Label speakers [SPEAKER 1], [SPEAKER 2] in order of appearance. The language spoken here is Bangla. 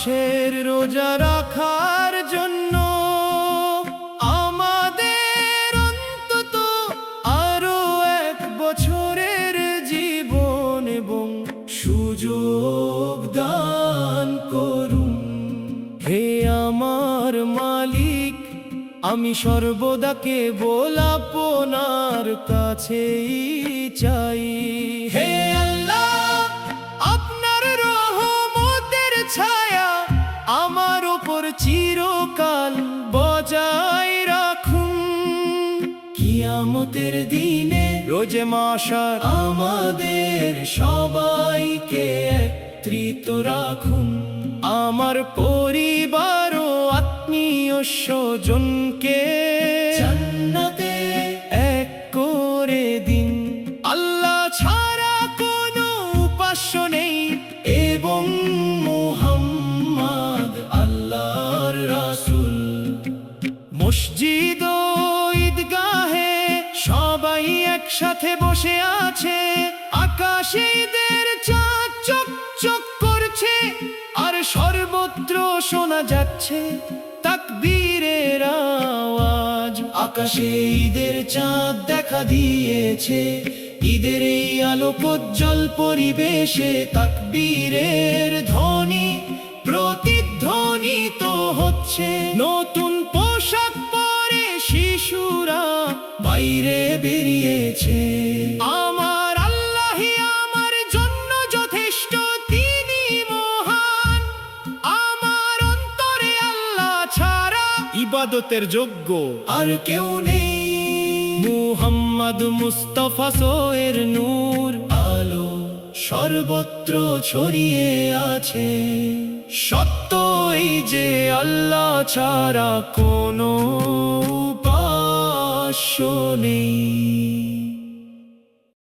[SPEAKER 1] মাসের রোজা রাখার জন্য আমাদের অন্তত আরো 1 বছরের জীবন এবং সুযোগ দান করুন। হে আমার মালিক, আমি সর্বদা কেবল আপনার কাছেই চাই। হে আল্লাহ, আপনার রহমতের ছায়া আমার উপর চিরকাল বজায় রাখুন। কিয়ামতের দিনে রোজে মাশার আমাদের সবাইকে একত্রিত রাখুন। আমার পরিবার ও আত্মীয় স্বজনকে জান্নাতে এক করে দিন। আল্লাহ ছাড়া কোনো উপাস্য নেই এবং মুহাম্মদ আল্লাহর রাসূল। মসজিদ ও ঈদগাহে সবাই একসাথে বসে আছে। আকাশে ঈদের চাঁদ চকচক করছে, আর সর্বত্র শোনা যাচ্ছে তাকবীরের আওয়াজ। আকাশে ঈদের চাঁদ দেখা দিয়েছে, ঈদের এই আলোকোজ্জ্বল পরিবেশে তাকবীরের ধ্বনি প্রতিধ্বনিত হচ্ছে। নতুন পোশাক পরে শিশুরা বাইরে বেরিয়েছে। আমার আল্লাহই আমার জন্য যথেষ্ট, তিনি মহান। আমার অন্তরে আল্লাহ ছাড়া ইবাদতের যোগ্য আর কেউ নেই। মুহাম্মদ মুস্তাফা সোয়ের নূর আলো সর্বত্র ছড়িয়ে আছে। সত্য এই যে আল্লাহ ছাড়া কোনো উপাস্য নেই।